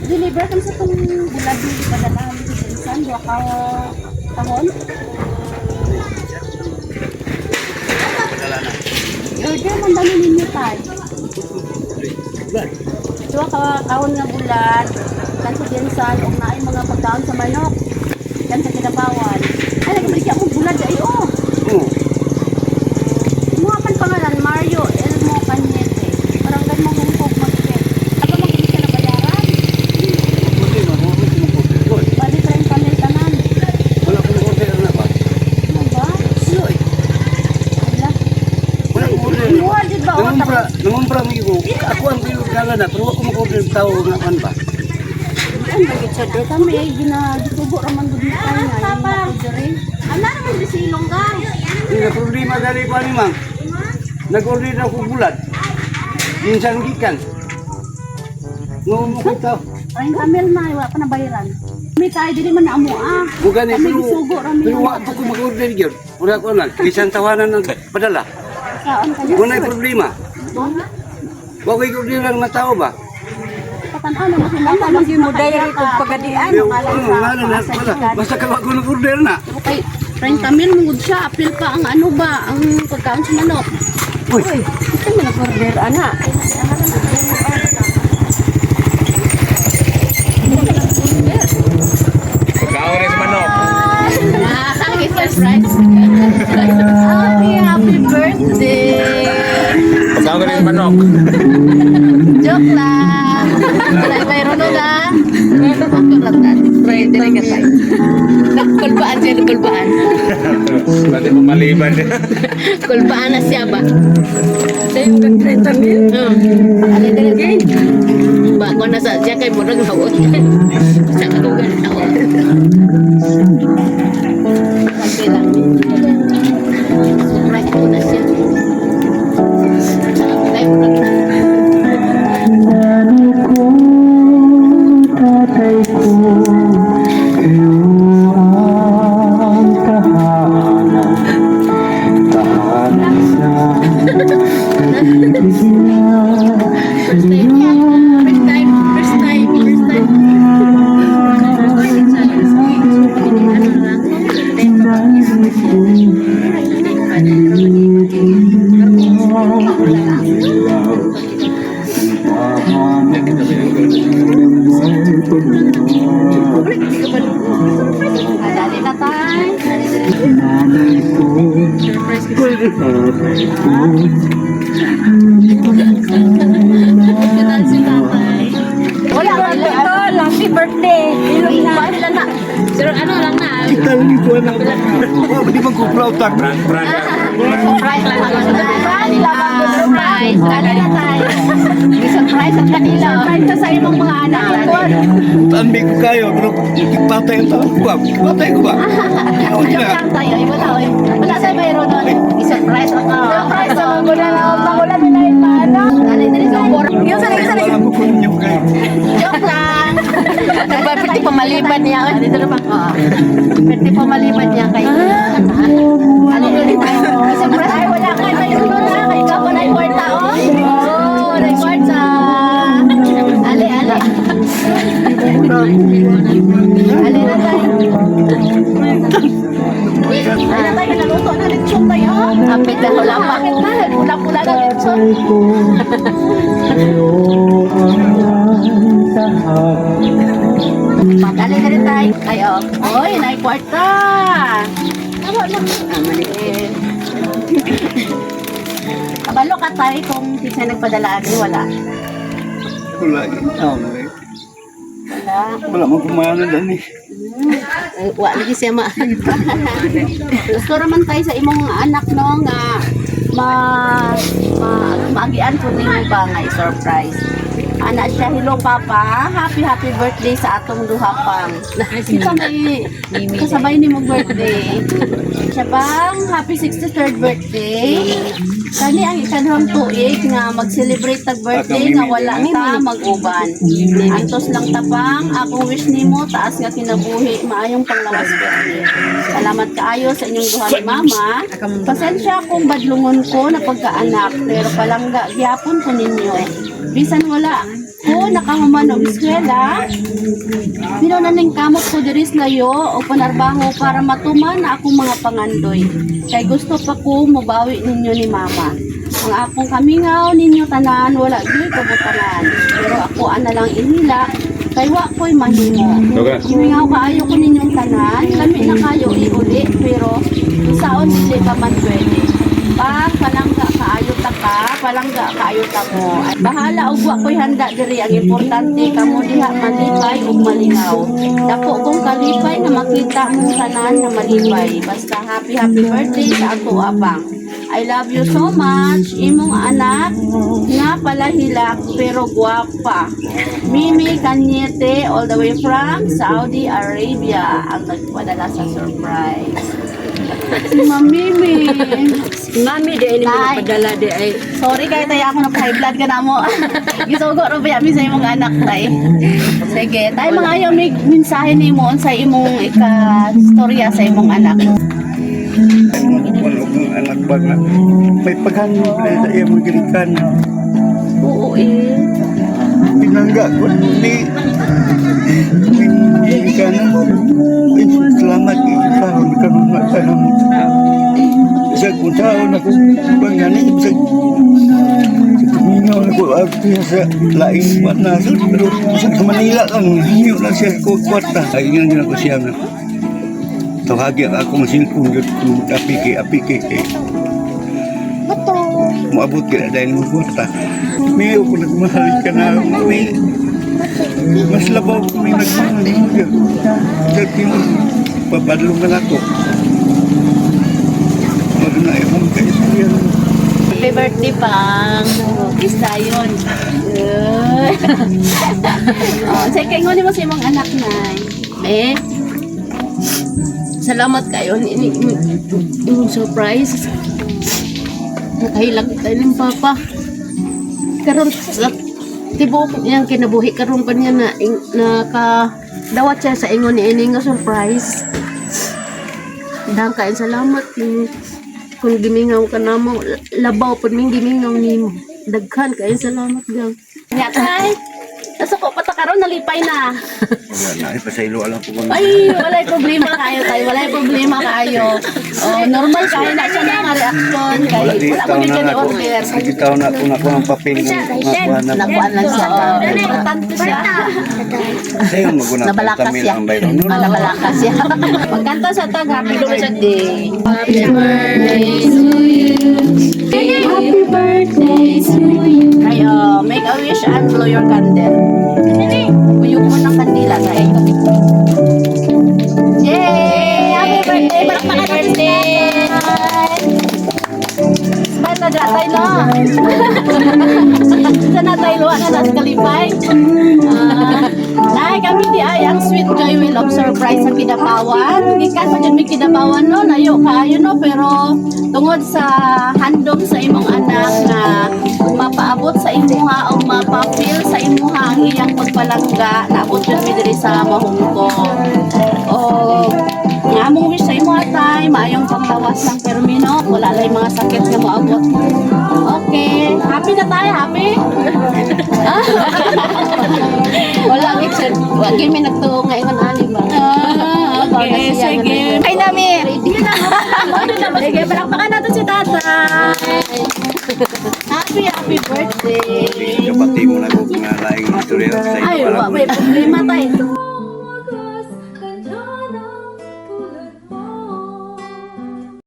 deliver kan sa itong bulad ni padalahan sa Sensan, dua ka tahon. Order man dami ninyo tayo. Dua ka kahon nga bulad, kan sa Sensan, o na ay mga pagkaon sa manok, kan sa Kinabawan. Ay, nagabalik akong bulad ay Mga pan pangalan, Mario Elmo Cañete. Parang gan mo hungkog mag-get. Ano mag-get ka na bayaran? Bali tayong panel tanan. Wala kong order na ba? Ano ba? Suloy. Wala. Wala kong order na ba? Imuha dyan ba? Nangumpra mo ko. Ako ang pinagkala na, pero ako mag-order tao nga man ba? Ano mag-get siya doon? Kami ay ginagitubo raman doon na tayo na. Ano naman di silong ka? Hindi na problema dari pa ni Mang. Nag-order na ako bulat. Minsan gikan. Ngumukot tao. Ay, kamel na. Wala pa na bayaran. May tayo din man na amo Bukan ni Kami gisugo raman. pero waktu ko mag-order yun. Wala ko lang. Bisan tawanan ng padala. Saan ka niya? Wala yung problema. Wala ko order lang na tao ba? Patan-ano na sinata. Lagi mo direct kung pagadian. Yung ngalan na pala. Basta ka ako nag-order na. Okay. Friend Camille, mungod siya. Apil pa ang ano ba? Ang pagkaon sa manok. Uy. Ito mo nag-order, ana. Pagkaoris manok. Happy surprise. Happy birthday. Pagkaoris manok. Joke lang. Mayroon na. Mayroon na. Pwede ka tayo. Nagkulbaan siya, nagkulbaan. Pati pumaliban din. Kulbaan na siya ba? Sa yung gagkita mil. Alin na rin. Bago na sa siya kay Murag Hawot. Sa kalugan Hawot. Kasi lang. Surprise ko na siya. Kay Murag Dali na tayo. Wala ba ito? Happy birthday. Ilong na. Sir, ano lang na? Italin ko na. Di ba ko proud tak? Brand. Surprise lang ako. Surprise. Dali na tayo. Surprise ang kanila. Surprise ka sa imong mga anak. Tanbi ko kayo, pero patay ang tao ko ba? Patay ko ba? Joke lang tayo. Wala sa mayroon doon. I-surprise ako. Surprise ako. Wala na yung paano. Dali sa bor. Yung sanay. Wala ko kung inyo kayo. Joke lang. Pwede pamaliban niya. Dito naman ko. Pwede pamaliban niya kay surprise. Ay, wala ka. Mayroon na. Kay ka po na yung kwarta. Oh, na yung kwarta. Ali. Ali na tayo. Ay na tayo, naluto na lechon tayo. Kapit na wala pa. Pula-pula na lechon. Dali na rin tayo. Ayo. Oy, na yung kwarta. Tama lang. Maliit. Kabalo ka tayo kung hindi siya nagpadala. Wala. Wala yun. Wala. Wala mo kumana dyan eh. Wa lagi siya gusto naman tayo sa imong anak no nga maagian po ninyo ba nga i-surprise. Ana siya, hello papa, happy birthday sa atong duha pang. Kita may kasabay ni mo birthday. Siya bang happy 63rd birthday. Kani ang ikanhang tuig nga mag-celebrate tag birthday nga wala ta mag-uban. Antos lang tapang akong wish nimo taas nga kinabuhi maayong panglawas birthday. Salamat kaayo sa inyong duha ni mama. Pasensya kung badlungon ko na pagkaanak pero palangga gyapon ko ninyo. Bisan wala ko nakahuman og eskwela. Pero naning kamot ko diri sa layo o panarbaho para matuman na akong mga pangandoy. Kay gusto pa ko mabawi ninyo ni mama. Ang akong kamingaw ninyo tanan wala gyud kabutanan. Pero ako ana lang inila kay wa ko'y mahimo. Okay. Kamingaw kaayo ko ninyong tanan, kami na kayo iuli pero saon dili ka man pwede. Pa palangga kaayo ta ka, palangga kaayo ta mo. Ay, bahala og wa ko'y handa diri ang importante kamo diha malipay ug malingaw. Dako kong kalipay na makita mong tanan na malipay. Basta happy birthday sa ako abang. I love you so much. Imong anak nga palahilak pero guwapa. Mimi Kanyete all the way from Saudi Arabia ang nagpadala sa surprise. Si Ma'am Mimi. Mami, di ini Nay. padala di ay. Sorry kay tayo ako na high blood ka na mo. Gisugo ro ba mi sa imong anak tay. Sige, tay mga ayaw may mensahe nimo sa imong ika-storya sa imong anak. Wala kong anak ba nga. May paghanap na sa iyang magilikan. Oo eh. Pinangga ko ni magilikan. Salamat ikasahon ka ng matanong. Sa kung taon ako panganin sa tumingaw na ko artiya sa laing manasal pero sa Manila lang hinyo na siya ko kwarta. Ay nga ko siya nga. Tawagi ako masilpong yun kung apike. Maabot ka na dahil mo kwarta. May ako nagmahal ka na. May mas labaw ko may nagmahal ka. Dati mo, papadlungan ako. Magna akong kaisaya. Happy birthday pang. Isa yun. Sige, ngunit mo sa imong anak na. Salamat kayo. Imong surprise. Nakahilag tayo ng papa. Karon sa tibok niyang kinabuhi karon pa niya na nakadawat siya sa ingon ni ini nga surprise. Dang kain salamat kung gimingaw ka namo labaw pud ming gimingaw nimo. Daghan kain salamat gang. Nya tay. Nasa ko pata karon nalipay na. Wala na, ipasaylo alam ko kung Ay, walay problema kayo tayo. Walay problema kayo. Oh, normal kayo na siya mga reaksyon. Kay wala di wala taon mo na ni ako. order. Sige taon na ako ng papel ng makuha na. Nakuan lang siya. Oh, importante siya. Sa'yo maguna Nabalakas tamil siya. ang bayro. No? Nabalakas siya. Pagkanta sa tag, happy birthday. Happy birthday to you. Happy birthday to you. Kayo, make a wish and blow your candle. Uyog mo ng kandila tayo. Yay! Happy birthday! Palakpakan natin si tatay! Smile na dyan tayo, no? Saan na tayo, luwa na nasa kalipay? Nay, kami di ay ang sweet joy will of surprise sa Kidapawan. Gikan pa dyan may Kidapawan, no? Layo kayo, no? Pero tungod sa handom sa imong anak na mapaabot sa imuha o mapapil sa imuha ang iyang pagpalangga naabot dyan mi diri sa Mahungkong. O nga mong wish sa imuha tay, maayong panglawas ng permino, wala lang mga sakit nga moabot. Okay, happy na tayo, happy? Wala gid wag mi nagtuo nga ingon ani ba? Okay, sige. Ay nami. Sige, palakpakan natin si tatay. Happy birthday. Nabati mo na ko nga laing istorya sa Ay, iyo. may problema tayo.